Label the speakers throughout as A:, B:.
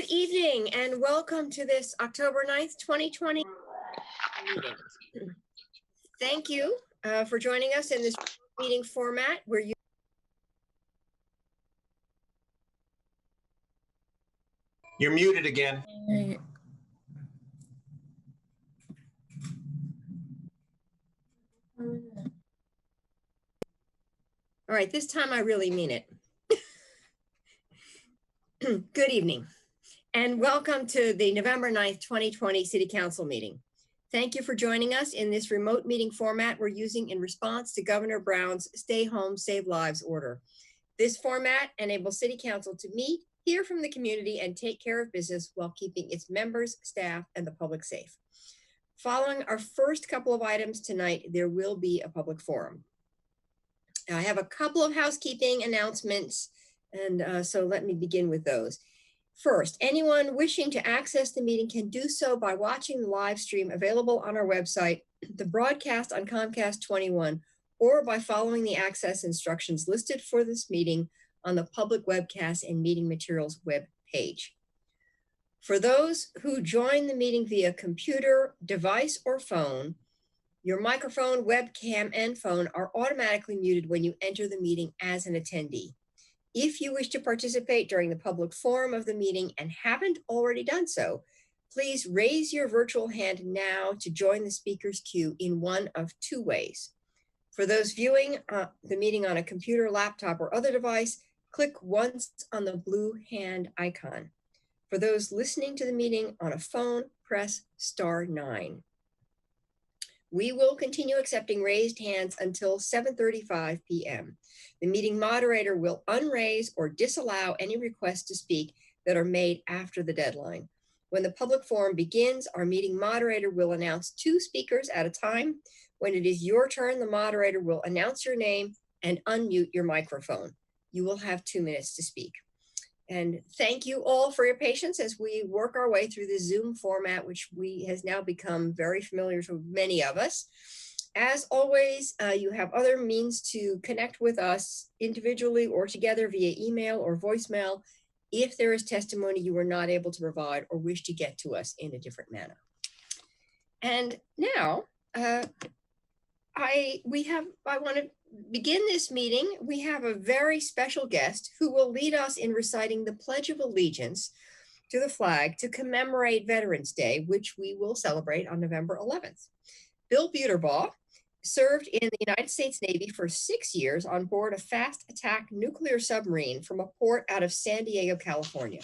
A: Good evening and welcome to this October 9th, 2020 meeting. Thank you for joining us in this meeting format where
B: You're muted again.
A: All right, this time I really mean it. Good evening and welcome to the November 9th, 2020 City Council meeting. Thank you for joining us in this remote meeting format we're using in response to Governor Brown's Stay Home, Save Lives order. This format enables City Council to meet, hear from the community, and take care of business while keeping its members, staff, and the public safe. Following our first couple of items tonight, there will be a public forum. I have a couple of housekeeping announcements, and so let me begin with those. First, anyone wishing to access the meeting can do so by watching the live stream available on our website, the broadcast on Comcast 21, or by following the access instructions listed for this meeting on the public webcast and meeting materials web page. For those who join the meeting via computer, device, or phone, your microphone, webcam, and phone are automatically muted when you enter the meeting as an attendee. If you wish to participate during the public forum of the meeting and haven't already done so, please raise your virtual hand now to join the speaker's queue in one of two ways. For those viewing the meeting on a computer, laptop, or other device, click once on the blue hand icon. For those listening to the meeting on a phone, press *9. We will continue accepting raised hands until 7:35 p.m. The meeting moderator will unraise or disallow any requests to speak that are made after the deadline. When the public forum begins, our meeting moderator will announce 2 speakers at a time. When it is your turn, the moderator will announce your name and unmute your microphone. You will have 2 minutes to speak. And thank you all for your patience as we work our way through the Zoom format, which has now become very familiar to many of us. As always, you have other means to connect with us individually or together via email or voicemail if there is testimony you were not able to provide or wish to get to us in a different manner. And now, I want to begin this meeting. We have a very special guest who will lead us in reciting the Pledge of Allegiance to the flag to commemorate Veterans Day, which we will celebrate on November 11th. Bill Buterbaugh served in the United States Navy for 6 years on board a fast attack nuclear submarine from a port out of San Diego, California.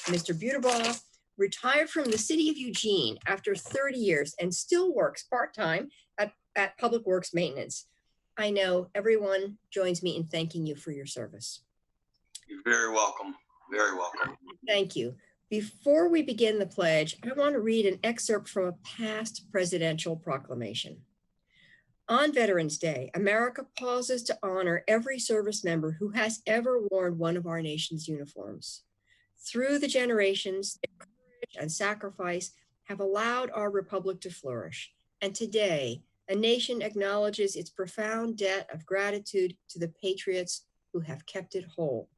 A: Mr. Buterbaugh retired from the city of Eugene after 30 years and still works part-time at Public Works Maintenance. I know everyone joins me in thanking you for your service.
C: You're very welcome. Very welcome.
A: Thank you. Before we begin the pledge, I want to read an excerpt from a past presidential proclamation. On Veterans Day, America pauses to honor every service member who has ever worn one of our nation's uniforms. Through the generations, their courage and sacrifice have allowed our republic to flourish. And today, a nation acknowledges its profound debt of gratitude to the patriots who have kept it whole.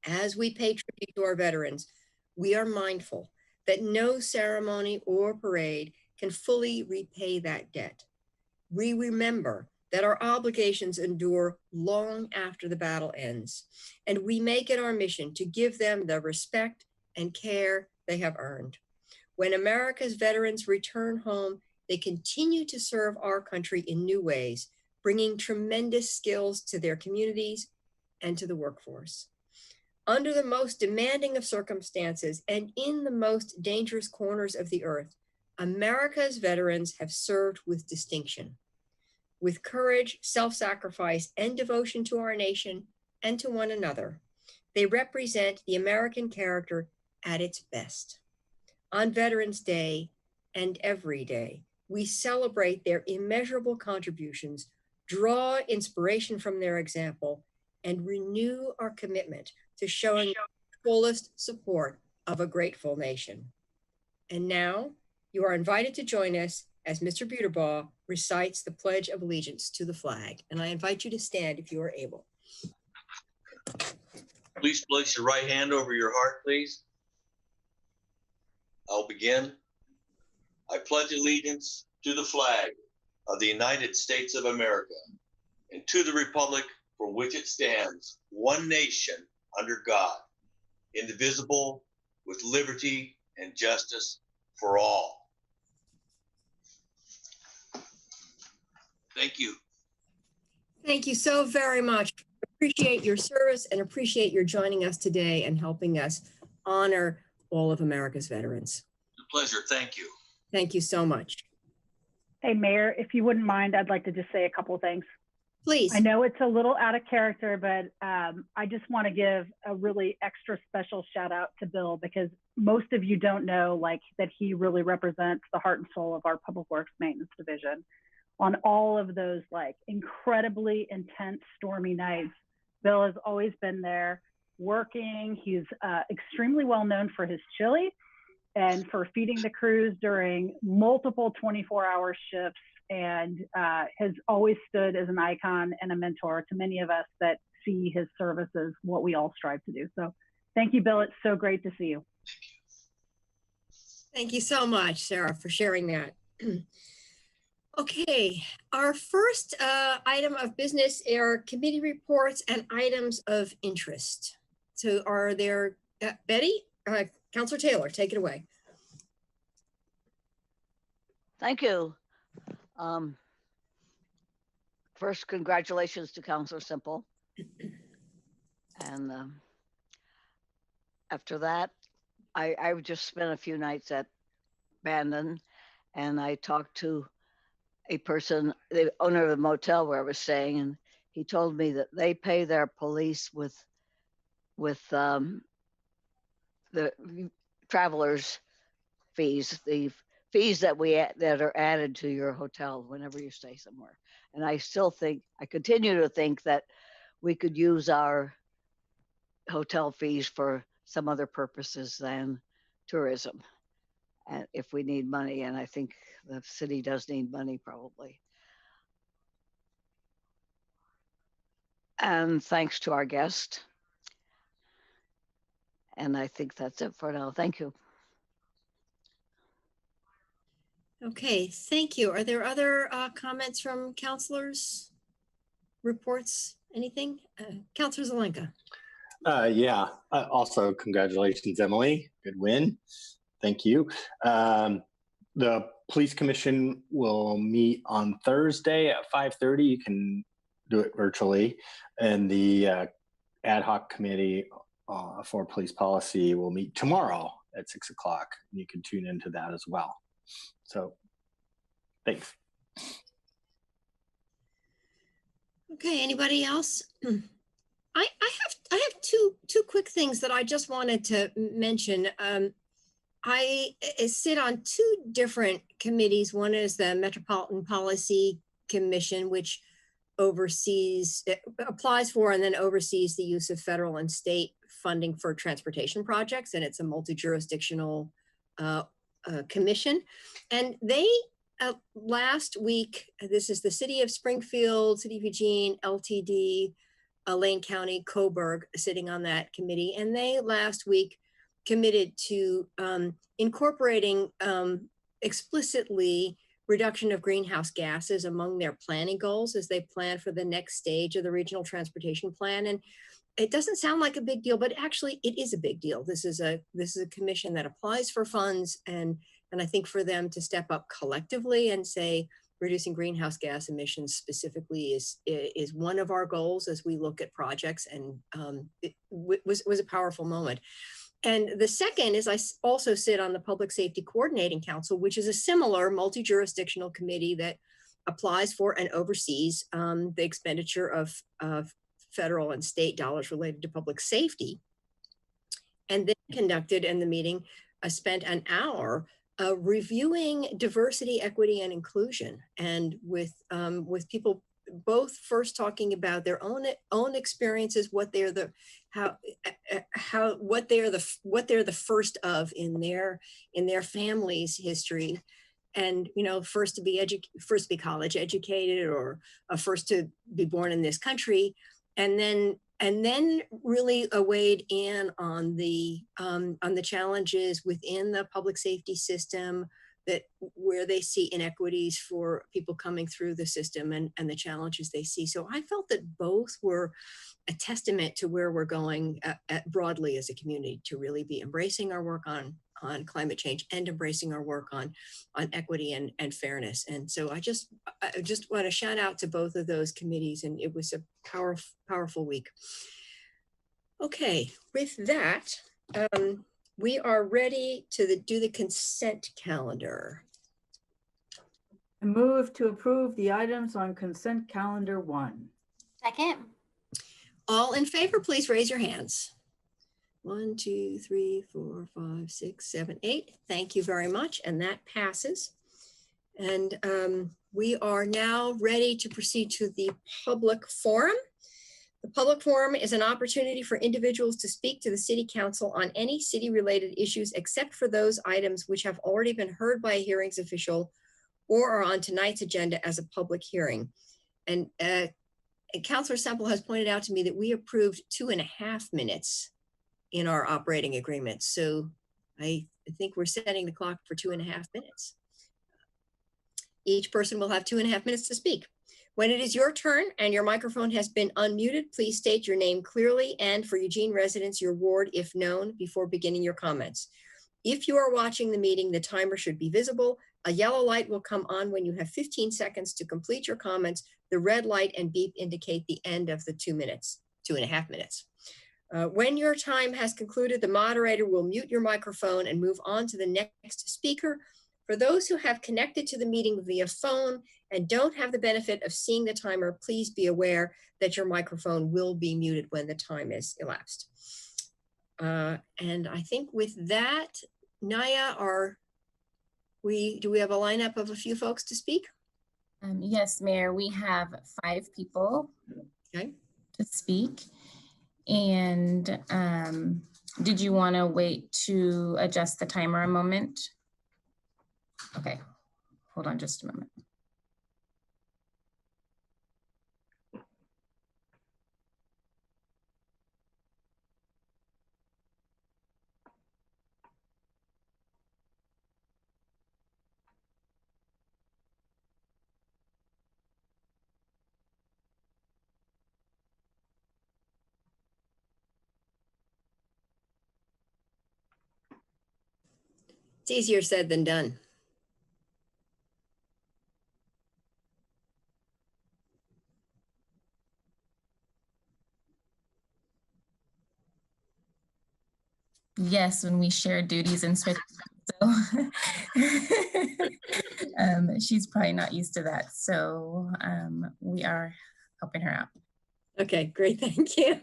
A: As we pay tribute to our veterans, we are mindful that no ceremony or parade can fully repay that debt. We remember that our obligations endure long after the battle ends, and we make it our mission to give them the respect and care they have earned. When America's veterans return home, they continue to serve our country in new ways, bringing tremendous skills to their communities and to the workforce. Under the most demanding of circumstances and in the most dangerous corners of the earth, America's veterans have served with distinction. With courage, self-sacrifice, and devotion to our nation and to one another, they represent the American character at its best. On Veterans Day and every day, we celebrate their immeasurable contributions, draw inspiration from their example, and renew our commitment to showing the fullest support of a grateful nation. And now, you are invited to join us as Mr. Buterbaugh recites the Pledge of Allegiance to the flag. And I invite you to stand if you are able.
C: Please place your right hand over your heart, please. I'll begin. I pledge allegiance to the flag of the United States of America and to the republic for which it stands, one nation under God, indivisible, with liberty and justice for all. Thank you.
A: Thank you so very much. Appreciate your service and appreciate your joining us today and helping us honor all of America's veterans.
C: It's a pleasure. Thank you.
A: Thank you so much.
D: Hey, Mayor, if you wouldn't mind, I'd like to just say a couple of things.
A: Please.
D: I know it's a little out of character, but I just want to give a really extra special shout out to Bill, because most of you don't know that he really represents the heart and soul of our Public Works Maintenance Division. On all of those incredibly intense, stormy nights, Bill has always been there working. He's extremely well known for his chili and for feeding the crews during multiple 24-hour shifts, and has always stood as an icon and a mentor to many of us that see his service as what we all strive to do. So thank you, Bill. It's so great to see you.
A: Thank you so much, Sarah, for sharing that. Okay, our first item of business are committee reports and items of interest. So are there, Betty, Councilor Taylor, take it away.
E: Thank you. First, congratulations to Councilor Simple. And after that, I just spent a few nights at Bandon, and I talked to a person, the owner of the motel where I was staying, and he told me that they pay their police with the travelers' fees, the fees that are added to your hotel whenever you stay somewhere. And I continue to think that we could use our hotel fees for some other purposes than tourism, and if we need money, and I think the city does need money probably. And thanks to our guest. And I think that's it for now. Thank you.
A: Okay, thank you. Are there other comments from councilors? Reports, anything? Councilor Zelenka.
B: Yeah, also congratulations, Emily. Good win. Thank you. The Police Commission will meet on Thursday at 5:30. You can do it virtually. And the ad hoc committee for police policy will meet tomorrow at 6 o'clock. You can tune into that as well. So thanks.
A: Okay, anybody else? I have two quick things that I just wanted to mention. I sit on two different committees. One is the Metropolitan Policy Commission, which applies for and then oversees the use of federal and state funding for transportation projects, and it's a multi-jurisdictional commission. And they last week, this is the City of Springfield, City of Eugene, LTD, Lane County, Coburg, sitting on that committee, and they last week committed to incorporating explicitly reduction of greenhouse gases among their planning goals as they plan for the next stage of the regional transportation plan. And it doesn't sound like a big deal, but actually it is a big deal. This is a commission that applies for funds, and I think for them to step up collectively and say reducing greenhouse gas emissions specifically is one of our goals as we look at projects, and it was a powerful moment. And the second is I also sit on the Public Safety Coordinating Council, which is a similar multi-jurisdictional committee that applies for and oversees the expenditure of federal and state dollars related to public safety. And they conducted in the meeting, spent an hour reviewing diversity, equity, and inclusion, and with people both first talking about their own experiences, what they're the first of in their family's history, and first to be college educated, or first to be born in this country, and then and then really weighed in on the challenges within the public safety system, that where they see inequities for people coming through the system, and the challenges they see. So I felt that both were a testament to where we're going broadly as a community, to really be embracing our work on climate change and embracing our work on equity and fairness. And so I just want to shout out to both of those committees, and it was a powerful week. Okay, with that, we are ready to do the consent calendar.
F: I move to approve the items on consent calendar 1.
G: Second.
A: All in favor, please raise your hands. 1, 2, 3, 4, 5, 6, 7, 8. Thank you very much. And that passes. And we are now ready to proceed to the public forum. The public forum is an opportunity for individuals to speak to the City Council on any city-related issues, except for those items which have already been heard by a hearings official or are on tonight's agenda as a public hearing. And Councilor Semple has pointed out to me that we approved 2.5 minutes in our operating agreement. So I think we're setting the clock for 2.5 minutes. Each person will have 2.5 minutes to speak. When it is your turn and your microphone has been unmuted, please state your name clearly, and for Eugene residents, your ward, if known, before beginning your comments. If you are watching the meeting, the timer should be visible. A yellow light will come on when you have 15 seconds to complete your comments. The red light and beep indicate the end of the 2.5 minutes. When your time has concluded, the moderator will mute your microphone and move on to the next speaker. For those who have connected to the meeting via phone and don't have the benefit of seeing the timer, please be aware that your microphone will be muted when the time is elapsed. And I think with that, Naya, do we have a lineup of a few folks to speak?
H: Yes, Mayor, we have 5 people
A: Okay.
H: to speak. And did you want to wait to adjust the timer a moment? Okay, hold on just a moment.
A: It's easier said than done.
H: Yes, when we share duties and switch. So she's probably not used to that. So we are helping her out.
A: Okay, great, thank you.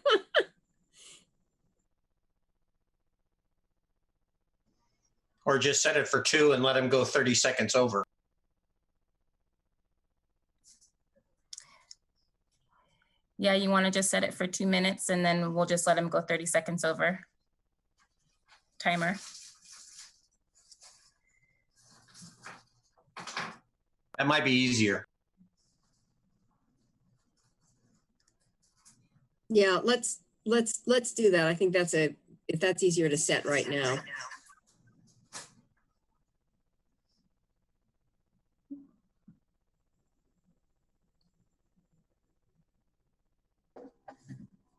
I: Or just set it for 2 and let him go 30 seconds over.
H: Yeah, you want to just set it for 2 minutes and then we'll just let him go 30 seconds over. Timer.
I: That might be easier.
A: Yeah, let's do that. I think if that's easier to set right now.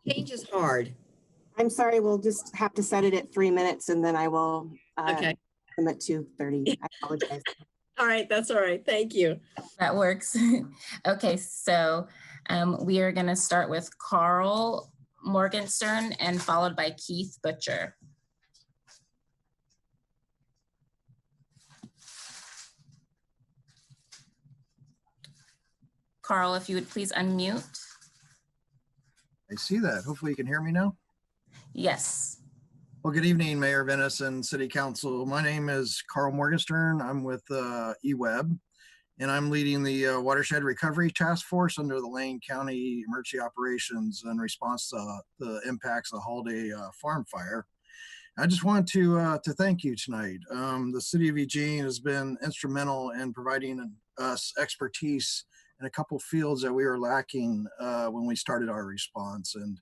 A: Change is hard.
J: I'm sorry, we'll just have to set it at 3 minutes and then I will
A: Okay.
J: them at 2:30. I apologize.
A: All right, that's all right. Thank you.
H: That works. Okay, so we are going to start with Carl Morgenstern and followed by Keith Butcher. Carl, if you would please unmute.
K: I see that. Hopefully you can hear me now.
H: Yes.
K: Well, good evening, Mayor Venice and City Council. My name is Carl Morgenstern. I'm with eWeb, and I'm leading the Watershed Recovery Task Force under the Lane County Emergency Operations in response to the impacts of the Holiday Farm Fire. I just want to thank you tonight. The City of Eugene has been instrumental in providing us expertise in a couple fields that we were lacking when we started our response. And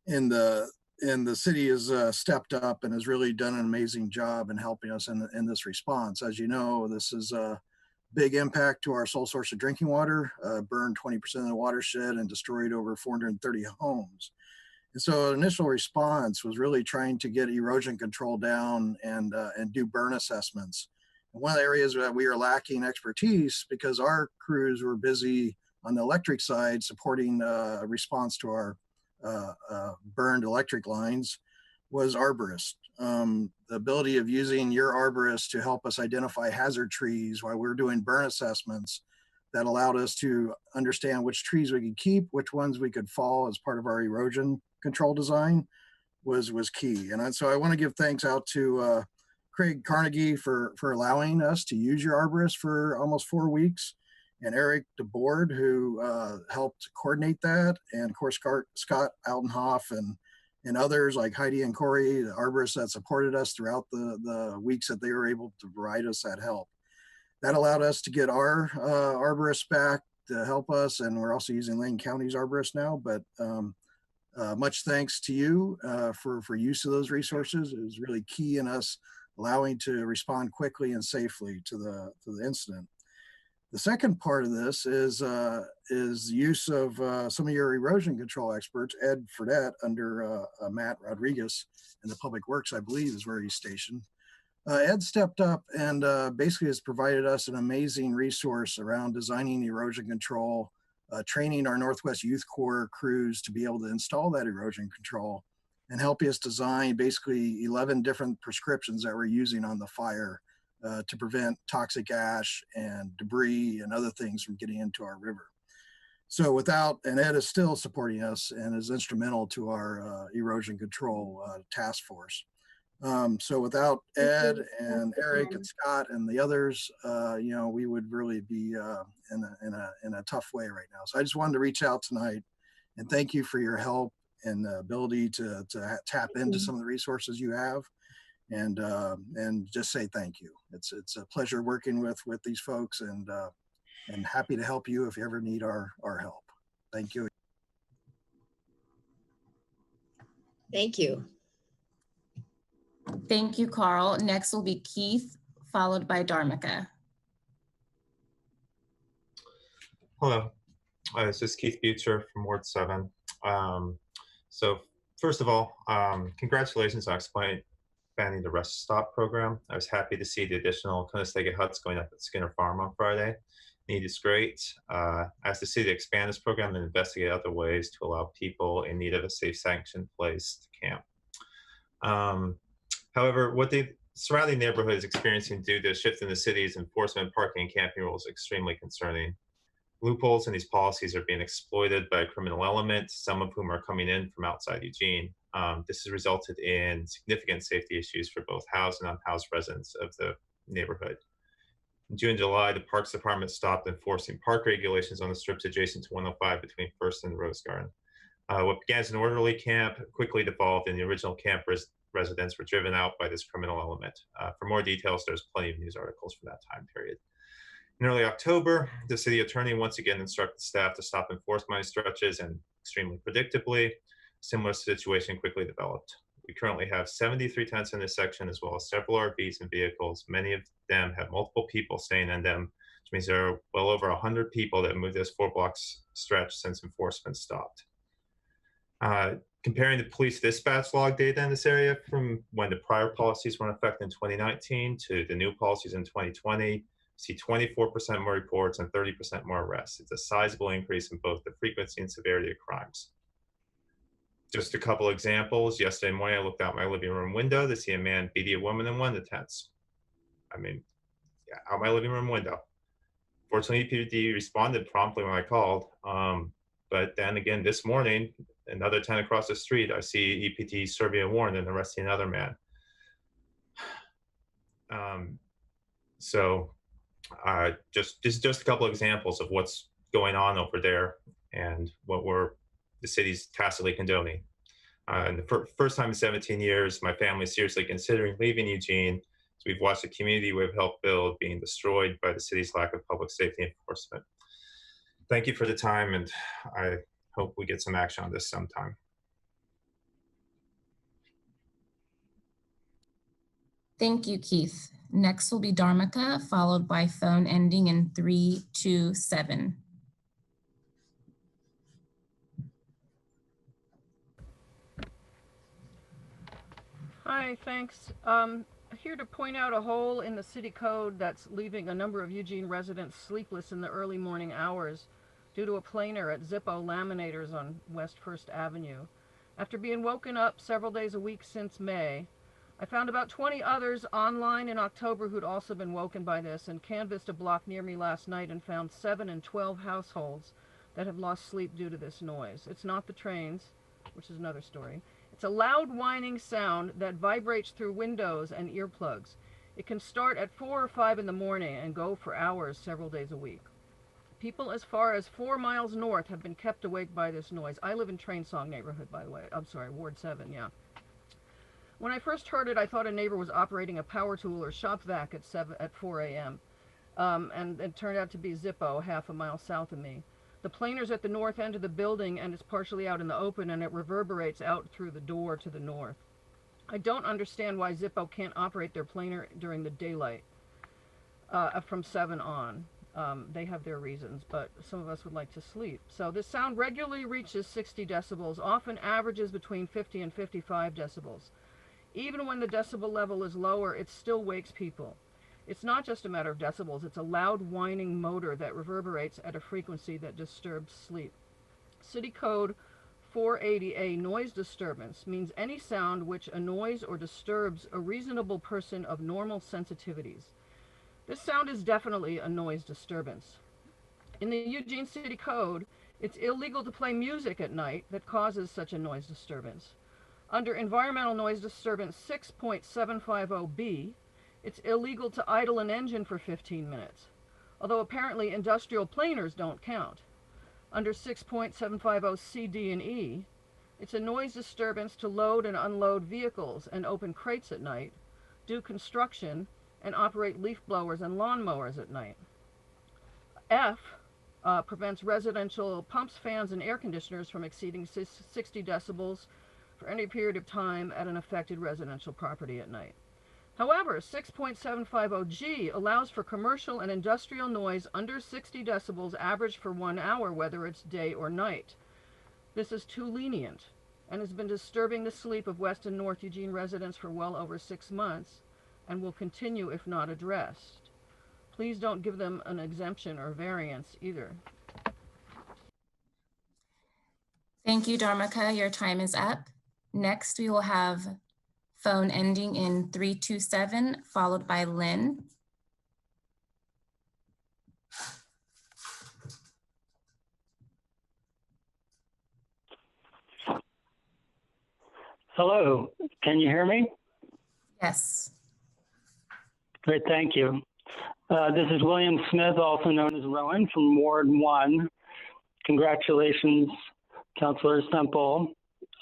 K: and the city has stepped up and has really done an amazing job in helping us in this response. As you know, this is a big impact to our sole source of drinking water, burned 20% of the watershed and destroyed over 430 homes. And so initial response was really trying to get erosion control down and do burn assessments. And one of the areas that we are lacking expertise, because our crews were busy on the electric side supporting a response to our burned electric lines, was arborists. The ability of using your arborist to help us identify hazard trees while we're doing burn assessments that allowed us to understand which trees we could keep, which ones we could fall as part of our erosion control design was key. And so I want to give thanks out to Craig Carnegie for allowing us to use your arborist for almost 4 weeks, and Eric DeBoard, who helped coordinate that, and of course Scott Altenhoff and others like Heidi and Corey, the arborists that supported us throughout the weeks that they were able to provide us that help. That allowed us to get our arborists back to help us, and we're also using Lane County's arborists now. But much thanks to you for use of those resources. It was really key in us allowing to respond quickly and safely to the incident. The second part of this is use of some of your erosion control experts. Ed Fredette under Matt Rodriguez in the Public Works, I believe, is where he's stationed. Ed stepped up and basically has provided us an amazing resource around designing erosion control, training our Northwest Youth Corps crews to be able to install that erosion control, and helping us design basically 11 different prescriptions that we're using on the fire to prevent toxic ash and debris and other things from getting into our river. So and Ed is still supporting us and is instrumental to our erosion control task force. So without Ed and Eric and Scott and the others, we would really be in a tough way right now. So I just wanted to reach out tonight and thank you for your help and the ability to tap into some of the resources you have, and just say thank you. It's a pleasure working with these folks, and happy to help you if you ever need our help. Thank you.
A: Thank you.
H: Thank you, Carl. Next will be Keith, followed by Dharmika.
G: Hello, this is Keith Butcher from Ward 7. So first of all, congratulations on expanding the Rest Stop program. I was happy to see the additional Conestoga huts going up at Skinner Farm on Friday. Need is great. I asked the city to expand this program and investigate other ways to allow people in need of a safe sanctioned place to camp. However, what the surrounding neighborhood is experiencing due to a shift in the city's enforcement, parking, and camping rules is extremely concerning. Loopholes in these policies are being exploited by a criminal element, some of whom are coming in from outside Eugene. This has resulted in significant safety issues for both housed and unhoused residents of the neighborhood. In June and July, the Parks Department stopped enforcing park regulations on the strips adjacent to 105 between First and Rose Garden. What began as an orderly camp quickly devolved, and the original camp residents were driven out by this criminal element. For more details, there's plenty of news articles for that time period. In early October, the city attorney once again instructed staff to stop enforcement on stretches, and extremely predictably, a similar situation quickly developed. We currently have 73 tents in this section, as well as several RVs and vehicles. Many of them have multiple people staying in them, which means there are well over 100 people that moved this 4 blocks stretch since enforcement stopped. Comparing the police dispatch log data in this area from when the prior policies were in effect in 2019 to the new policies in 2020, see 24% more reports and 30% more arrests. It's a sizable increase in both the frequency and severity of crimes. Just a couple examples. Yesterday morning, I looked out my living room window to see a man beating a woman in one of the tents. I mean, yeah, out my living room window. Fortunately, EPD responded promptly when I called. But then again, this morning, another tent across the street, I see EPT serving a warrant and arresting another man. Just a couple of examples of what's going on over there and what the city's tacitly condoning. And the first time in 17 years, my family is seriously considering leaving Eugene. So we've watched the community we've helped build being destroyed by the city's lack of public safety enforcement. Thank you for the time, and I hope we get some action on this sometime.
H: Thank you, Keith. Next will be Dharmika, followed by phone ending in 327.
L: Hi, thanks. Here to point out a hole in the city code that's leaving a number of Eugene residents sleepless in the early morning hours due to a planer at Zippo Laminators on West First Avenue. After being woken up several days a week since May, I found about 20 others online in October who'd also been woken by this, and canvassed a block near me last night and found 7 and 12 households that have lost sleep due to this noise. It's not the trains, which is another story. It's a loud whining sound that vibrates through windows and earplugs. It can start at 4 or 5 in the morning and go for hours several days a week. People as far as 4 miles north have been kept awake by this noise. I live in Train Song neighborhood, by the way. I'm sorry, Ward 7, yeah. When I first heard it, I thought a neighbor was operating a power tool or shop vac at 4 a.m. And it turned out to be Zippo, half a mile south of me. The planer's at the north end of the building and it's partially out in the open, and it reverberates out through the door to the north. I don't understand why Zippo can't operate their planer during the daylight from 7 on. They have their reasons, but some of us would like to sleep. So this sound regularly reaches 60 decibels, often averages between 50 and 55 decibels. Even when the decibel level is lower, it still wakes people. It's not just a matter of decibels, it's a loud whining motor that reverberates at a frequency that disturbs sleep. City Code 480A, noise disturbance, means any sound which annoys or disturbs a reasonable person of normal sensitivities. This sound is definitely a noise disturbance. In the Eugene City Code, it's illegal to play music at night that causes such a noise disturbance. Under Environmental Noise Disturbance 6.750B, it's illegal to idle an engine for 15 minutes, although apparently industrial planers don't count. Under 6.750C, D, and E, it's a noise disturbance to load and unload vehicles and open crates at night, do construction, and operate leaf blowers and lawn mowers at night. F prevents residential pumps, fans, and air conditioners from exceeding 60 decibels for any period of time at an affected residential property at night. However, 6.750G allows for commercial and industrial noise under 60 decibels averaged for 1 hour, whether it's day or night. This is too lenient and has been disturbing the sleep of West and North Eugene residents for well over 6 months and will continue if not addressed. Please don't give them an exemption or variance either.
H: Thank you, Dharmika. Your time is up. Next, we will have phone ending in 327, followed by Lynn.
M: Hello, can you hear me?
H: Yes.
M: Great, thank you. This is William Smith, also known as Rowan from Ward 1. Congratulations, Councilor Semple,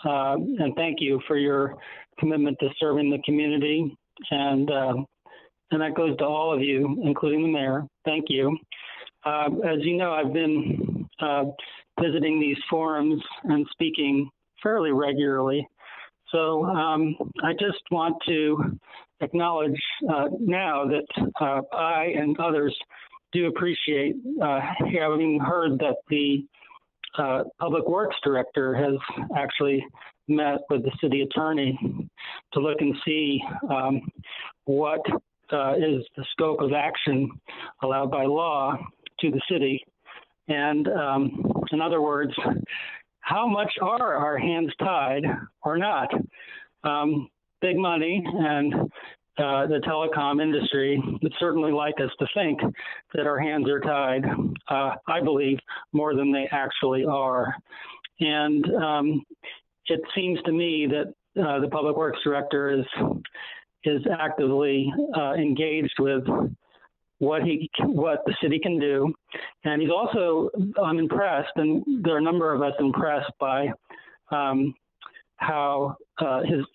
M: and thank you for your commitment to serving the community. And that goes to all of you, including the mayor. Thank you. As you know, I've been visiting these forums and speaking fairly regularly. So I just want to acknowledge now that I and others do appreciate having heard that the Public Works Director has actually met with the city attorney to look and see what is the scope of action allowed by law to the city. And in other words, how much are our hands tied or not? Big money and the telecom industry would certainly like us to think that our hands are tied, I believe, more than they actually are. And it seems to me that the Public Works Director is actively engaged with what the city can do. And he's also, I'm impressed, and there are a number of us impressed by how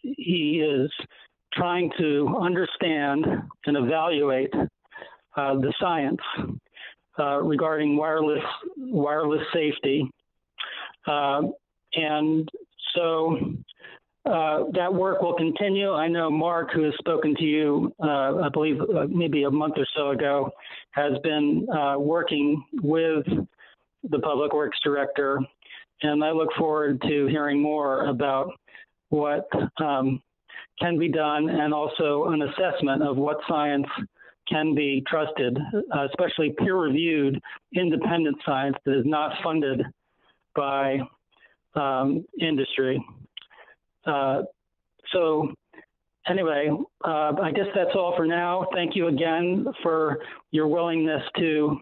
M: he is trying to understand and evaluate the science regarding wireless safety. And so that work will continue. I know Mark, who has spoken to you, I believe maybe a month or so ago, has been working with the Public Works Director, and I look forward to hearing more about what can be done, and also an assessment of what science can be trusted, especially peer-reviewed independent science that is not funded by industry. So anyway, I guess that's all for now. Thank you again for your willingness to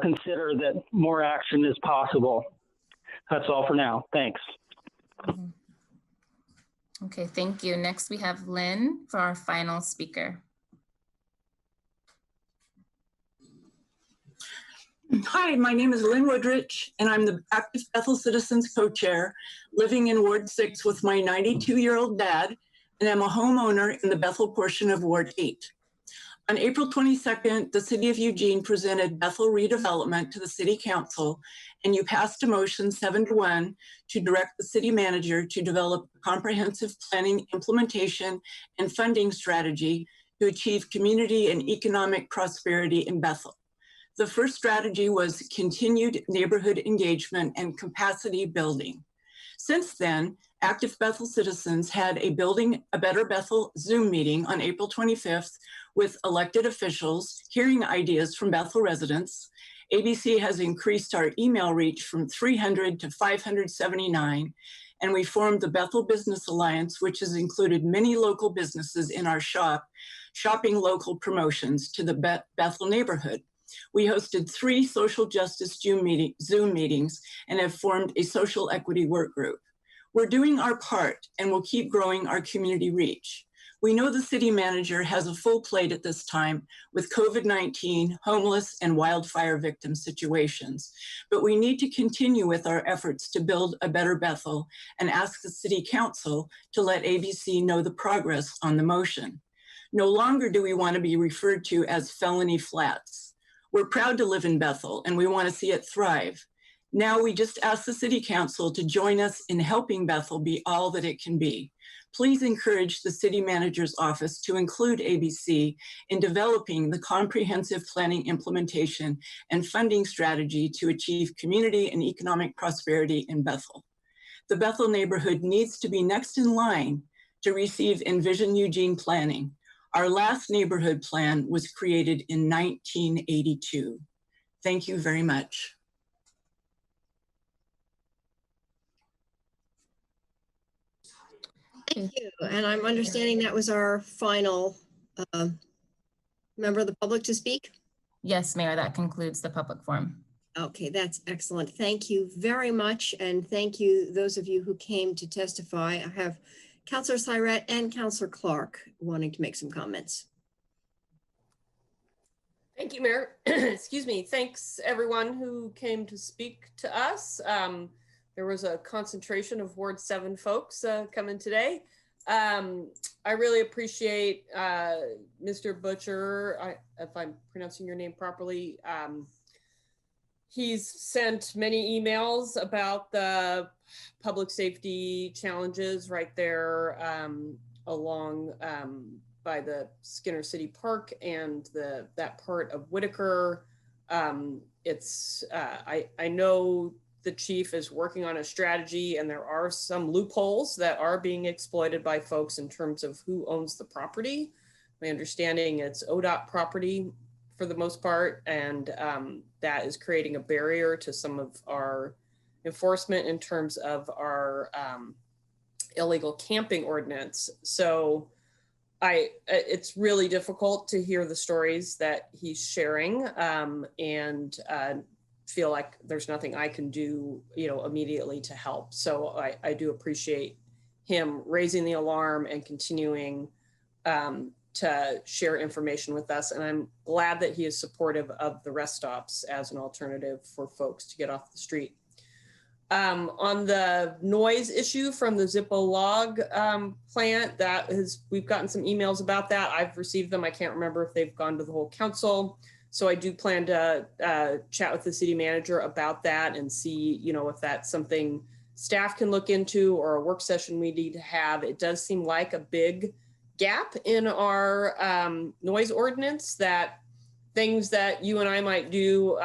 M: consider that more action is possible. That's all for now. Thanks.
H: Okay, thank you. Next, we have Lynn for our final speaker.
N: Hi, my name is Lynn Woodrich, and I'm the Active Bethel Citizens Co-Chair, living in Ward 6 with my 92-year-old dad, and I'm a homeowner in the Bethel portion of Ward 8. On April 22nd, the City of Eugene presented Bethel redevelopment to the City Council, and you passed a motion 7-1 to direct the City Manager to develop a comprehensive planning, implementation, and funding strategy to achieve community and economic prosperity in Bethel. The first strategy was continued neighborhood engagement and capacity building. Since then, Active Bethel Citizens had a Building a Better Bethel Zoom meeting on April 25th with elected officials, hearing ideas from Bethel residents. ABC has increased our email reach from 300 to 579, and we formed the Bethel Business Alliance, which has included many local businesses in our shopping local promotions to the Bethel neighborhood. We hosted 3 social justice Zoom meetings and have formed a social equity work group. We're doing our part and will keep growing our community reach. We know the City Manager has a full plate at this time with COVID-19, homeless, and wildfire victim situations, but we need to continue with our efforts to build a better Bethel and ask the City Council to let ABC know the progress on the motion. No longer do we want to be referred to as felony flats. We're proud to live in Bethel and we want to see it thrive. Now we just ask the City Council to join us in helping Bethel be all that it can be. Please encourage the City Manager's office to include ABC in developing the comprehensive planning, implementation, and funding strategy to achieve community and economic prosperity in Bethel. The Bethel neighborhood needs to be next in line to receive Envision Eugene planning. Our last neighborhood plan was created in 1982. Thank you very much.
A: Thank you. And I'm understanding that was our final member of the public to speak?
H: Yes, Mayor, that concludes the public forum.
A: Okay, that's excellent. Thank you very much. And thank you, those of you who came to testify. I have Councilor Sirett and Councilor Clark wanting to make some comments.
O: Thank you, Mayor. Excuse me. Thanks, everyone who came to speak to us. There was a concentration of Ward 7 folks coming today. I really appreciate Mr. Butcher, if I'm pronouncing your name properly. He's sent many emails about the public safety challenges right there along by the Skinner City Park and that part of Whitaker. I know the chief is working on a strategy and there are some loopholes that are being exploited by folks in terms of who owns the property. My understanding it's ODOT property for the most part, and that is creating a barrier to some of our enforcement in terms of our illegal camping ordinance. So it's really difficult to hear the stories that he's sharing and feel like there's nothing I can do, immediately to help. So I do appreciate him raising the alarm and continuing to share information with us. And I'm glad that he is supportive of the rest stops as an alternative for folks to get off the street. On the noise issue from the Zippo log plant, we've gotten some emails about that. I've received them. I can't remember if they've gone to the whole council. So I do plan to chat with the city manager about that and see, if that's something staff can look into or a work session we need to have. It does seem like a big gap in our noise ordinance, that things that you and I might do,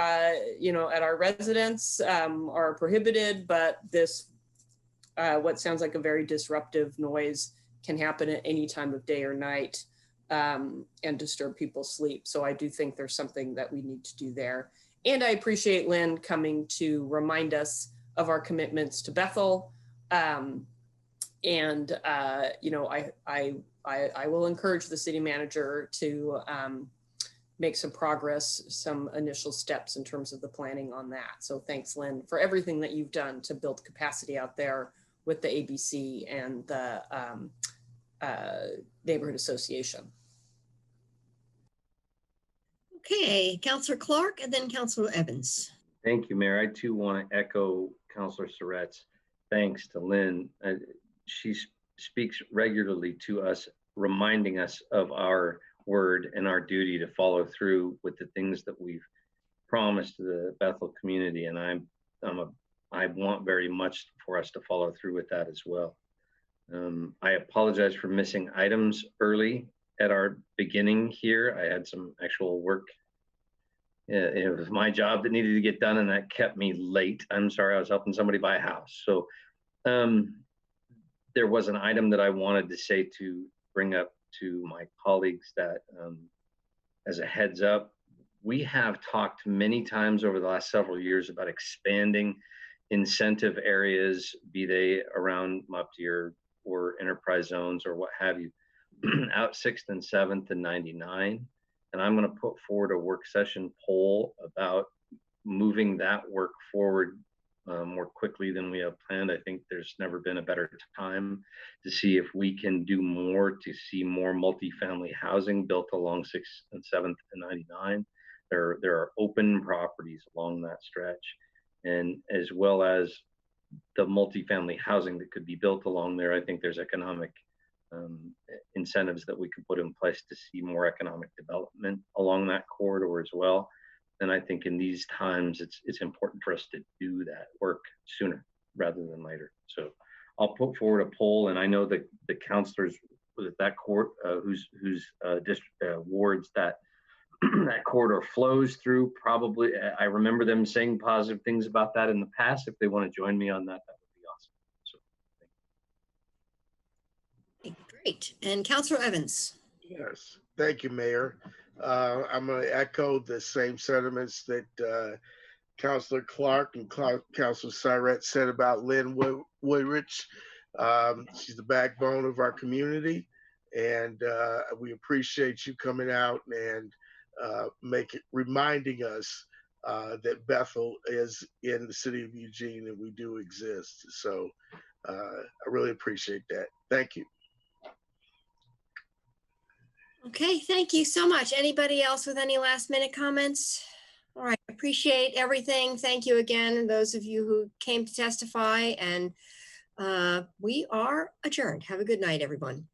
O: you know, at our residence are prohibited, but this, what sounds like a very disruptive noise can happen at any time of day or night and disturb people's sleep. So I do think there's something that we need to do there. And I appreciate Lynn coming to remind us of our commitments to Bethel. You know, I will encourage the city manager to make some progress, some initial steps in terms of the planning on that. So thanks, Lynn, for everything that you've done to build capacity out there with the ABC and the neighborhood association.
A: Okay, Councillor Clark and then Councillor Evans.
P: Thank you, Mayor. I too want to echo Councillor Surratt's thanks to Lynn. She speaks regularly to us, reminding us of our word and our duty to follow through with the things that we've promised to the Bethel community. And I want very much for us to follow through with that as well. I apologize for missing items early at our beginning here. I had some actual work. It was my job that needed to get done, and that kept me late. I'm sorry, I was helping somebody buy a house. So there was an item that I wanted to say to bring up to my colleagues that as a heads up, we have talked many times over the last several years about expanding incentive areas, be they around Muptier or enterprise zones or what have you, out 6th and 7th and 99. And I'm going to put forward a work session poll about moving that work forward more quickly than we have planned. I think there's never been a better time to see if we can do more to see more multifamily housing built along 6th and 7th and 99. There are open properties along that stretch, and as well as the multifamily housing that could be built along there. I think there's economic incentives that we could put in place to see more economic development along that corridor as well. And I think in these times, it's important for us to do that work sooner rather than later. So I'll put forward a poll, and I know that the councilors with that court, whose district wards that that corridor flows through, probably, I remember them saying positive things about that in the past. If they want to join me on that, that would be awesome. So, thank you.
A: Great. And Councillor Evans.
Q: Yes, thank you, Mayor. I'm going to echo the same sentiments that Councillor Clark and Councillor Surratt said about Lynn Woodrich. She's the backbone of our community, and we appreciate you coming out and reminding us that Bethel is in the city of Eugene and we do exist. So I really appreciate that. Thank you.
A: Okay, thank you so much. Anybody else with any last minute comments? All right, appreciate everything. Thank you again, those of you who came to testify, and we are adjourned. Have a good night, everyone.